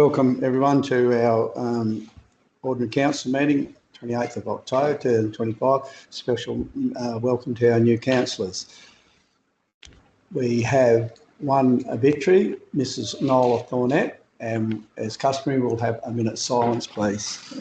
Welcome everyone to our Ordinary Council meeting, 28th of October 2025. Special welcome to our new councillors. We have one obituary, Mrs. Nola Thornett, and as customary we'll have a minute's silence, please.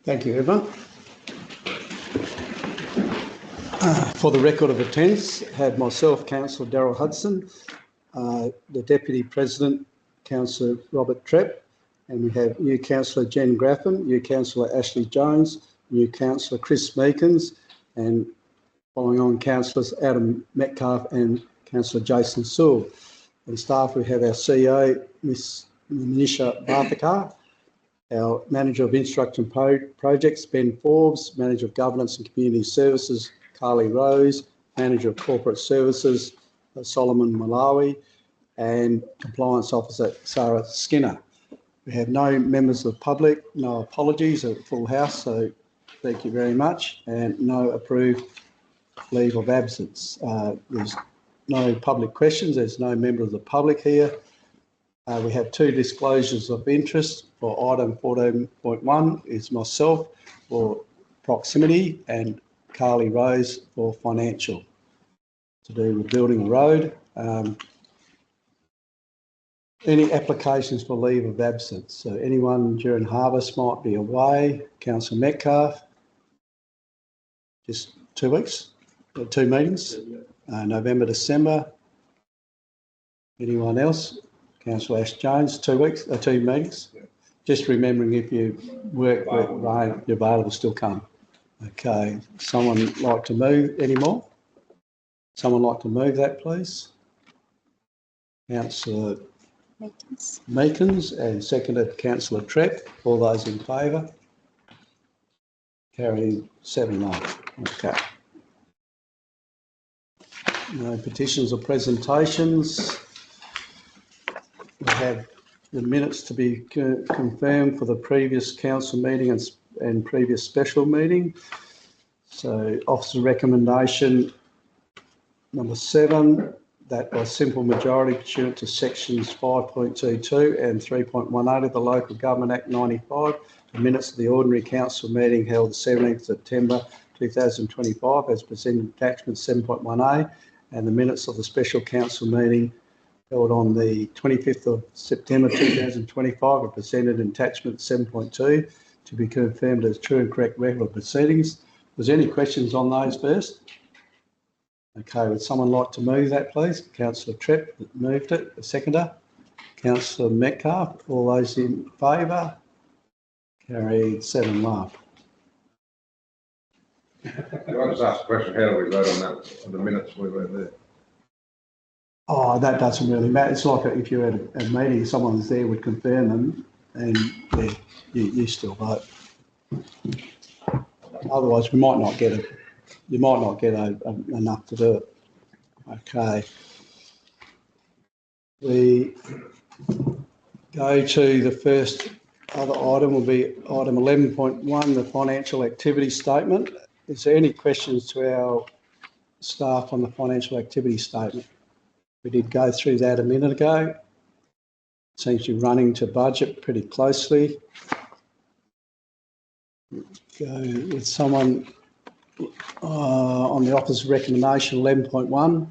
Thank you, everyone. For the record of attendance, had myself, Councillor Darryl Hudson, the Deputy President, Councillor Robert Trepp, and we have new Councillor Jen Graffin, new Councillor Ashley Jones, new Councillor Chris Meekins, and following on Councillors Adam Metcalfe and Councillor Jason Sewell. And staff, we have our CEO, Miss Manisha Barthakar, our Manager of Infrastructure and Projects, Ben Forbes, Manager of Governance and Community Services, Carly Rose, Manager of Corporate Services, Solomon Malawi, and Compliance Officer, Sarah Skinner. We have no members of the public, no apologies, a full house, so thank you very much, and no approved leave of absence. There's no public questions, there's no member of the public here. We have two disclosures of interest for item 14.1 is myself for proximity and Carly Rose for financial to do with building a road. Any applications for leave of absence? So anyone during harvest might be away. Councillor Metcalfe, just 2 weeks, 2 meetings, November, December. Anyone else? Councillor Ash Jones, 2 weeks, 2 meetings. Yeah. Just remembering if you work with rain, you're available, still come. Okay, someone like to move anymore? Someone like to move that, please? Councillor Meekins and seconded Councillor Trepp. All those in favour? Carrying 7-1. Okay. No petitions or presentations. We have the minutes to be confirmed for the previous council meeting and previous special meeting. So officer recommendation number 7, that by simple majority pursuant to sections 5.22 and 3.18 of the Local Government Act 95, the minutes of the ordinary council meeting held the 17th September 2025 as presented attachment 7.1a, and the minutes of the special council meeting held on the 25th of September 2025 are presented in attachment 7.2 to be confirmed as true and correct record of proceedings. Was there any questions on those first? Okay, would someone like to move that, please? Councillor Trepp moved it, the seconder. Councillor Metcalfe, all those in favour? Carried 7-1. Can I just ask a question? How do we vote on that, on the minutes we were there? Oh, that doesn't really matter. It's like if you're at a meeting, someone's there would confirm them, and yeah, you still vote. Otherwise, we might not get it. You might not get enough to do it. Okay. We go to the first other item. Will be item 11.1, the financial activity statement. Is there any questions to our staff on the financial activity statement? We did go through that a minute ago. Seems to be running to budget pretty closely. Go with someone on the office recommendation 11.1.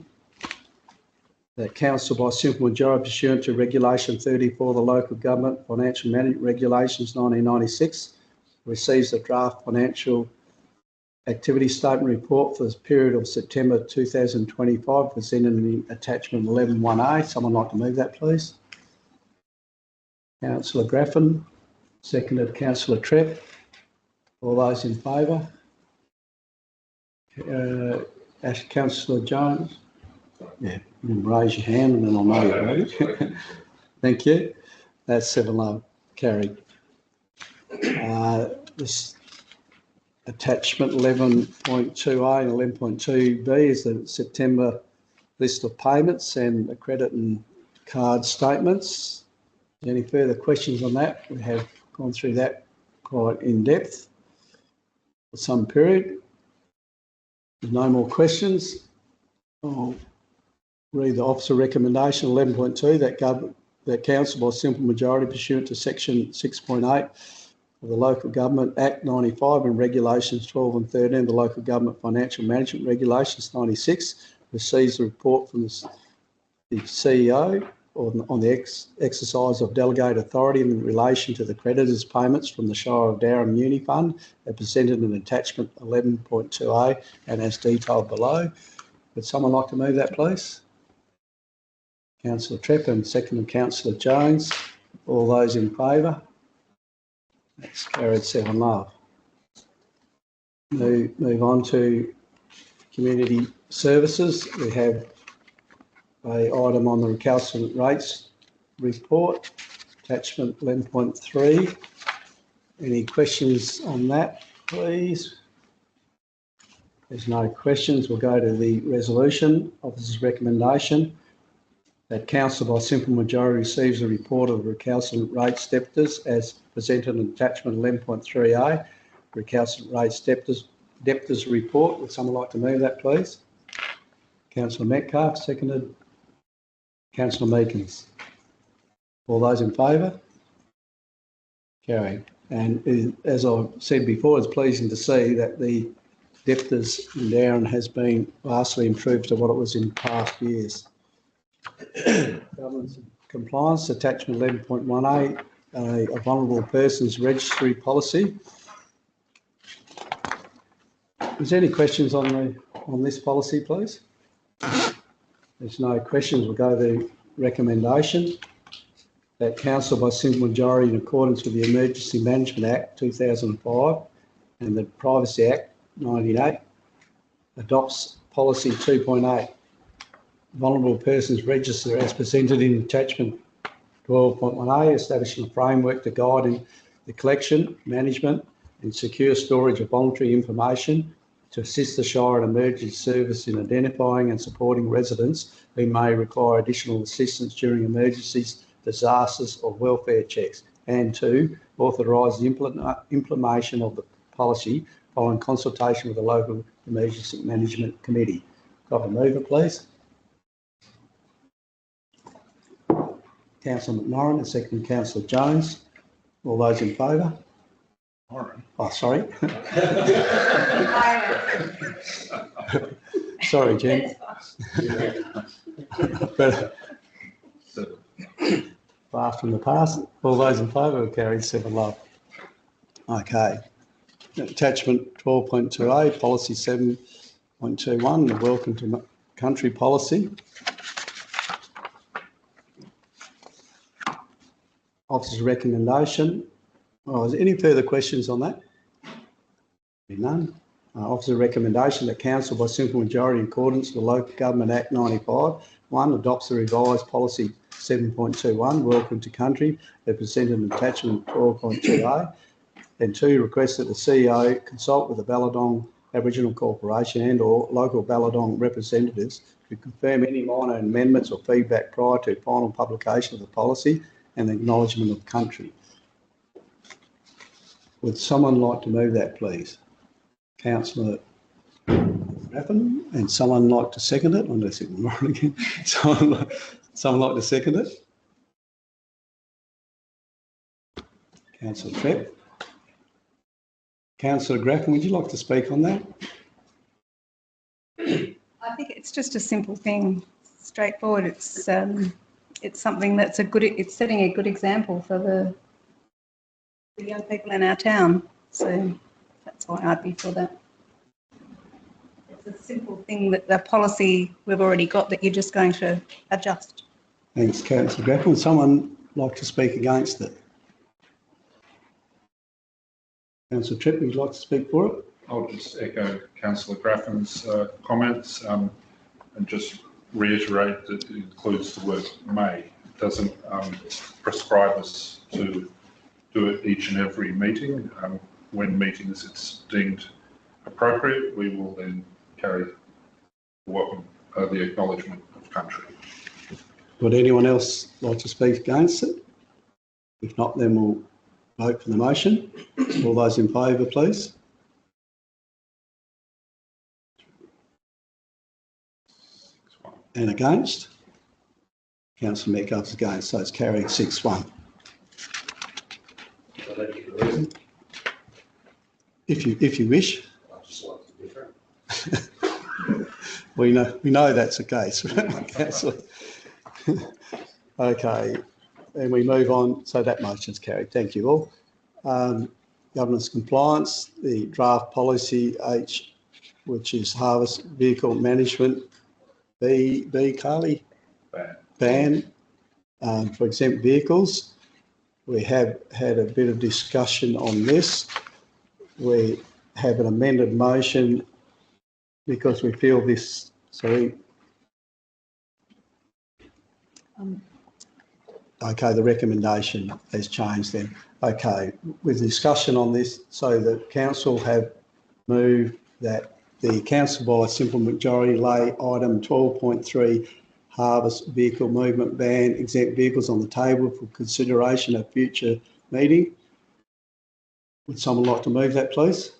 that council by simple majority pursuant to Regulation 34 of the Local Government Financial Management Regulations 1996 receives a draft financial activity statement report for this period of September 2025 presented in the attachment 11.1a. Someone like to move that, please? Councillor Graffin, seconded Councillor Trepp. All those in favour? Councillor Jones? Yeah, you can raise your hand and then I'll know you're ready. Thank you. That's 7-0, carried. This attachment 11.2a and 11.2b is the September list of payments and the credit and card statements. Any further questions on that? We have gone through that quite in depth for some period. There's no more questions. I'll read the officer recommendation 11.2 that council by simple majority pursuant to section 6.8 of the Local Government Act 95 and Regulations 12 and 13 of the Local Government Financial Management Regulations 96 receives a report from the CEO on the exercise of delegated authority in relation to the creditors' payments from the Shire of Dowerin Uni Fund are presented in attachment 11.2a and as detailed below. Would someone like to move that, please? Councillor Trepp and seconded Councillor Jones. All those in favour? That's carried 7-0. Move on to community services. We have an item on the recalcitrant rates report, attachment 11.3. Any questions on that, please? There's no questions. We'll go to the resolution. Officer's recommendation that council by simple majority receives a report of recalcitrant rates debtors as presented in attachment 11.3a. Recalcitrant rates debtors report. Would someone like to move that, please? Councillor Metcalfe, seconded. Councillor Meekins. All those in favour? Carried. And as I said before, it's pleasing to see that the debtors in Dowerin has been vastly improved to what it was in past years. Governance and compliance, attachment 11.1a, a vulnerable persons registry policy. Is there any questions on this policy, please? There's no questions. We'll go to the recommendation that council by simple majority in accordance with the Emergency Management Act 2005 and the Privacy Act 1998 adopts policy 2.8. Vulnerable persons register as presented in attachment 12.1a, establishing a framework to guide in the collection, management and secure storage of voluntary information to assist the Shire and Emergency Service in identifying and supporting residents who may require additional assistance during emergencies, disasters or welfare checks, and 2, authorise the implementation of the policy following consultation with the local Emergency Management Committee. Got a mover, please? Councillor McMorrin and second Councillor Jones. All those in favour? Oh, sorry. Sorry, Jen. Far from the past. All those in favour will carry 7-0. Okay. Attachment 12.2a, policy 7.21, the Welcome to Country policy. Officer's recommendation. Oh, is there any further questions on that? None. Officer's recommendation that council by simple majority in accordance with the Local Government Act 95, 1, adopts the revised policy 7.21, Welcome to Country, presented in attachment 12.2a, and 2, requests that the CEO consult with the Balladong Aboriginal Corporation and or local Balladong representatives to confirm any minor amendments or feedback prior to final publication of the policy and the acknowledgement of country. Would someone like to move that, please? Councillor Raffin, and someone like to second it? I'm going to sit more again. Someone like to second it? Councillor Trepp. Councillor Graffin, would you like to speak on that? I think it's just a simple thing. straightforward. It's something that's it's setting a good example for the young people in our town. So that's why I'd be for that. It's a simple thing, that the policy we've already got that you're just going to adjust. Thanks, Councillor Grapple. Would someone like to speak against it? Councillor Tripp, would you like to speak for it? I'll just echo Councillor Graffin's comments and just reiterate that it includes the word may. It doesn't prescribe us to do it each and every meeting. When meetings it's deemed appropriate, we will then carry the acknowledgement of country. Would anyone else like to speak against it? If not, then we'll vote for the motion. All those in favour, please. And against? Councillor Metcalfe's against, so it's carried 6-1. If you wish. I just like to be different. We know that's the case, right, Councillor? Okay, and we move on. So that motion's carried. Thank you all. Governance compliance, the draft policy H, which is harvest vehicle management. B, Carly? Ban for exempt vehicles. We have had a bit of discussion on this. We have an amended motion because we feel this, okay, the recommendation has changed then. Okay, with discussion on this, so the council have moved that the council by a simple majority lay item 12.3 harvest vehicle movement ban exempt vehicles on the table for consideration at future meeting. Would someone like to move that, please?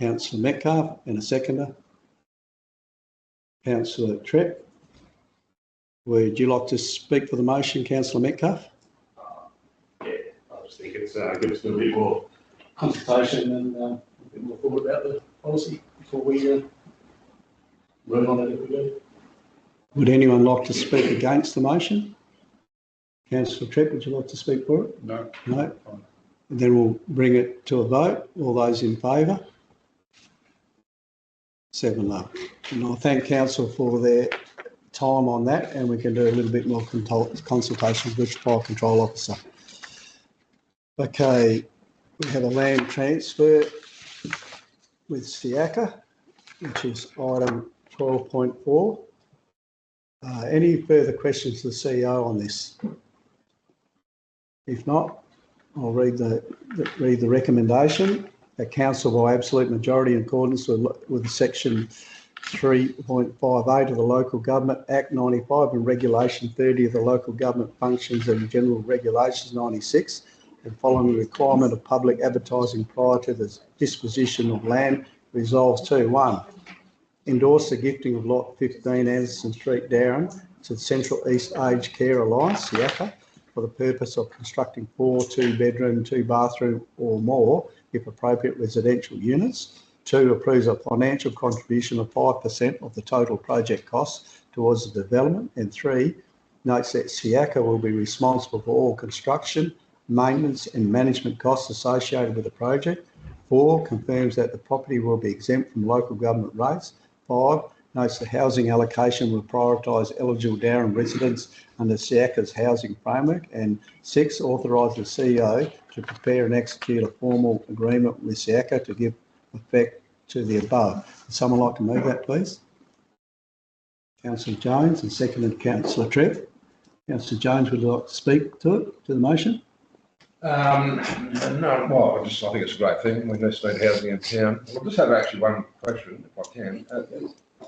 Councillor Metcalfe, and a seconder. Councillor Tripp. Would you like to speak for the motion, Councillor Metcalfe? Yeah, I just think it's give us a little bit more consultation and a bit more thought about the policy before we move on it if we do. Would anyone like to speak against the motion? Councillor Tripp, would you like to speak for it? No. No. And then we'll bring it to a vote. All those in favour? 7-0. And I thank council for their time on that, and we can do a little bit more consultation with the Fire Control Officer. Okay, we have a land transfer with Siaka, which is item 12.4. Any further questions to the CEO on this? If not, I'll read the recommendation. A council by absolute majority in accordance with section 3.58 of the Local Government Act 95 and Regulation 30 of the Local Government Functions and General Regulations 96, and following the requirement of public advertising prior to the disposition of land, resolves to 1. Endorse the gifting of lot 15 Anderson Street, Dowerin to the Central East Aged Care Alliance, SIACA, for the purpose of constructing 4 2-bedroom, 2-bathroom or more, if appropriate, residential units. 2, approves a financial contribution of 5% of the total project costs towards the development. And 3, notes that SIACA will be responsible for all construction, maintenance and management costs associated with the project. 4, confirms that the property will be exempt from local government rates. 5, notes the housing allocation will prioritise eligible Dowerin residents under SIACA's housing framework. And 6, authorises the CEO to prepare and execute a formal agreement with SIACA to give effect to the above. Would someone like to move that, please? Councillor Jones, and seconded Councillor Tripp. Councillor Jones, would you like to speak to it, to the motion? No, well, I think it's a great thing. We need to need housing in town. I'll just have actually one question, if I can.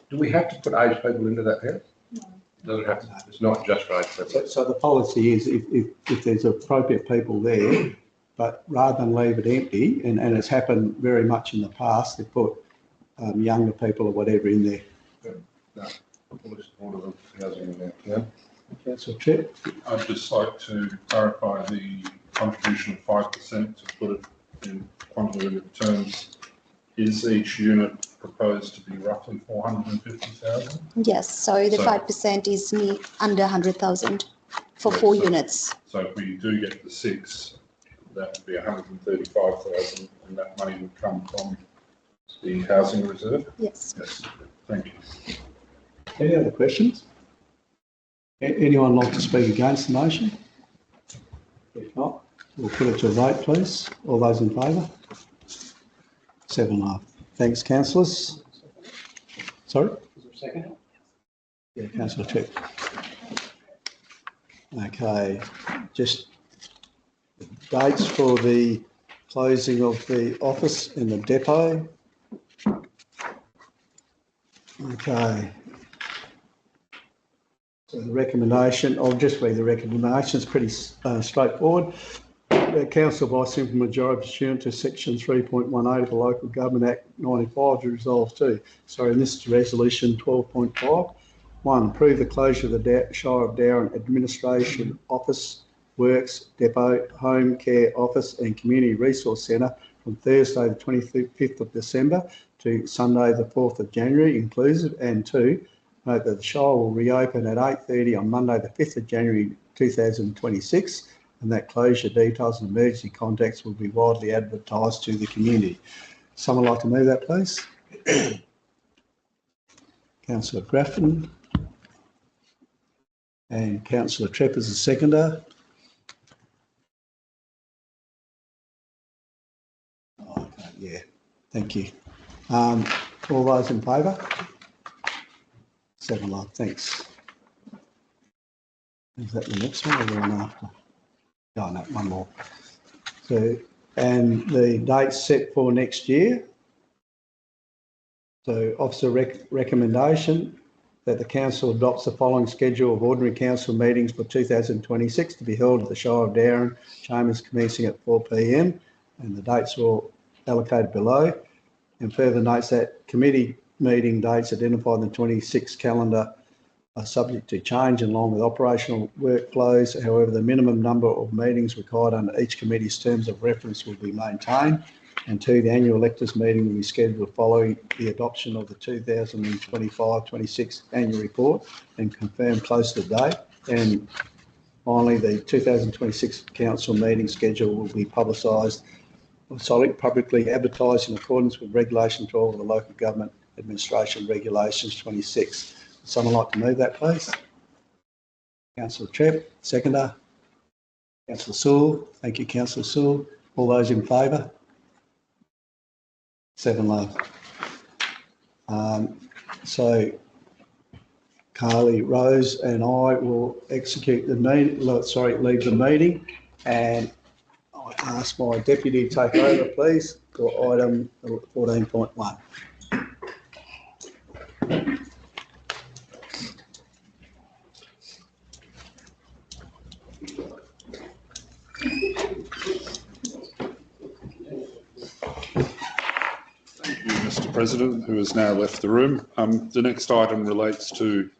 Do we have to put aged people into that house? No. It doesn't have to. It's not just for aged people. So the policy is if there's appropriate people there, but rather than leave it empty, and it's happened very much in the past, they put younger people or whatever in there. No, fully supportive of housing in that town. Councillor Tripp. I'd just like to clarify the contribution of 5% to put it in quantitative terms. Is each unit proposed to be roughly 450,000. Yes, so the So- 5% is under 100,000 for Yeah, 4 so- units. So if we do get the 6, that would be 135,000, and that money would come from the housing reserve. Yes. Yes, thank you. Any other questions? Anyone like to speak against the motion? If not, we'll put it to a vote, please. All those in favour? 7-0. Thanks, councillors. Sorry? Is there a second? Yeah, councillor Tripp. Okay, just dates for the closing of the office in the depot. Okay. So the recommendation, I'll just read the recommendation, it's pretty straightforward. The council by simple majority pursuant to section 3.18 of the Local Government Act 95 to resolve to. Sorry, and this is resolution 12.5. 1. Approve the closure of the Shire of Dowerin Administration Office, Works, Depot, Home Care Office and Community Resource Centre from Thursday the 25th of December to Sunday the 4th of January inclusive. And 2. Note that the Shire will reopen at 8:30 on Monday the 5th of January 2026 and that closure details and emergency contacts will be widely advertised to the community. Someone like to move that, please? Councillor Grafton and Councillor Tripp as a seconder. Oh, okay, yeah, thank you. All those in favour? 7-0, thanks. Is that the next one or the one after? Oh, no, one more. So, and the date's set for next year. So, officer recommendation that the council adopts the following schedule of ordinary council meetings for 2026 to be held at the Shire of Dowerin Chambers commencing at 4 p.m. and the dates are all allocated below. And further notes that committee meeting dates identified in the 26 calendar are subject to change in line with operational workflows. However, the minimum number of meetings required under each committee's terms of reference will be maintained. And 2, the annual electors meeting will be scheduled following the adoption of the 2025-26 annual report and confirmed close to the date. And finally, the 2026 council meeting schedule will be publicised, publicly advertised in accordance with Regulation 12 of the Local Government Administration Regulations 26. Someone like to move that, please? Councillor Tripp, seconder. Councillor Sewell. Thank you, Councillor Sewell. All those in favour? 7-0. So Carly, Rose and I will execute the meeting, leave the meeting, and I ask my deputy to take over, please, for item 14.1. Mr. President, who has now left the room. The next item relates to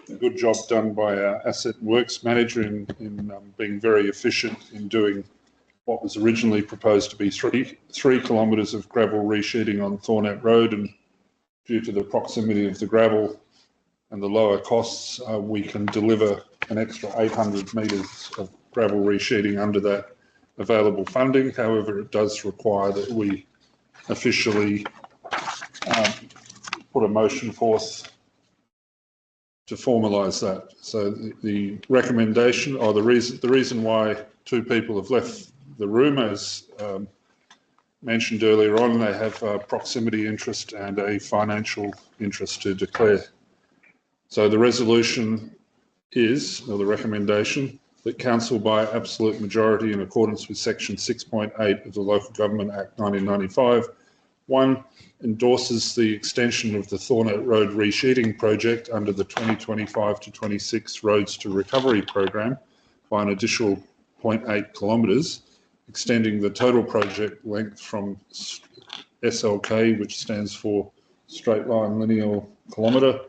a good job done by our asset works manager in being very efficient in doing what was originally proposed to be three kilometres of gravel resheeting on Thornett Road, and due to the proximity of the gravel and the lower costs, we can deliver an extra 800 metres of gravel resheeting under that available funding. However, it does require that we officially put a motion forth to formalise that. So the recommendation, or the reason why 2 people have left the room, as mentioned earlier on, they have a proximity interest and a financial interest to declare. So the resolution is, or the recommendation, that council by absolute majority in accordance with section 6.8 of the Local Government Act 1995, 1, endorses the extension of the Thornett Road resheeting project under the 2025 to 26 Roads to Recovery program by an additional 0.8 kilometres, extending the total project length from SLK, which stands for Straight Line Linear Kilometre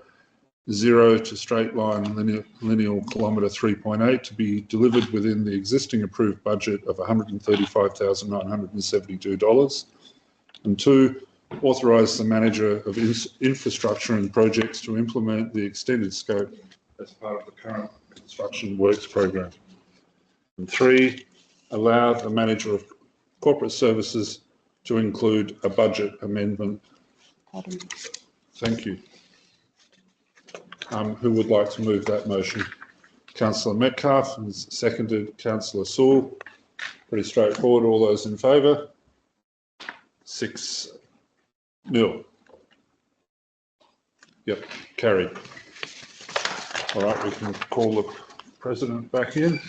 0 to Straight Line Linear Kilometre 3.8 to be delivered within the existing approved budget of $135,972. And 2, authorise the manager of infrastructure and projects to implement the extended scope as part of the current construction works program. And 3, allow the manager of corporate services to include a budget amendment. Thank you. Who would like to move that motion? Councillor Metcalfe, and seconded Councillor Sewell. Pretty straightforward. All those in favour? 6-0. Yep, carried. All right, we can call the President back in.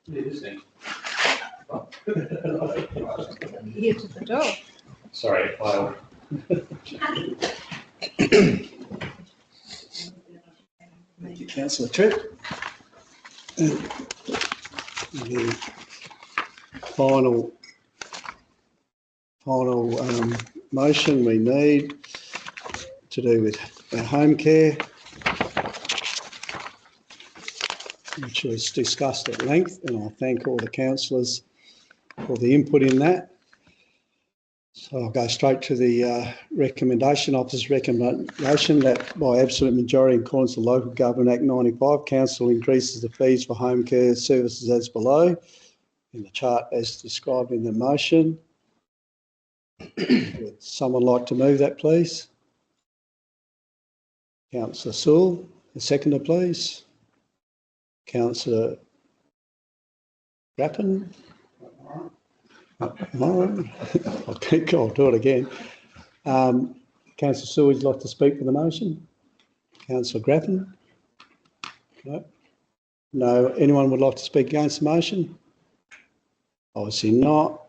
Here to the door. Sorry, I'll. Thank you, Councillor Tripp. The final motion we need to do with home care, which was discussed at length, and I thank all the councillors for the input in that. So I'll go straight to the recommendation. Officer's recommendation that by absolute majority in accordance with Local Government Act 95, Council increases the fees for home care services as below in the chart as described in the motion. Would someone like to move that, please? Councillor Sewell, the seconder, please. Councillor Grappin. I'll do it again. Councillor Sewell, would you like to speak for the motion? Councillor Grappin? No. No. Anyone would like to speak against the motion? Obviously not.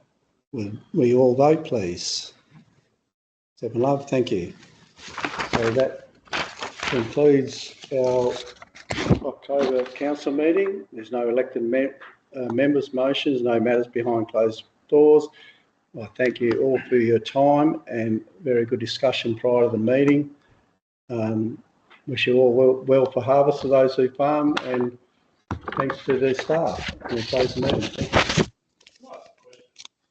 Will we all vote, please? 7 love, thank you. So that concludes our October council meeting. There's no elected members' motions, no matters behind closed doors. I thank you all for your time and very good discussion prior to the meeting. Wish you all well for harvest for those who farm, and thanks to the staff. We'll close the meeting.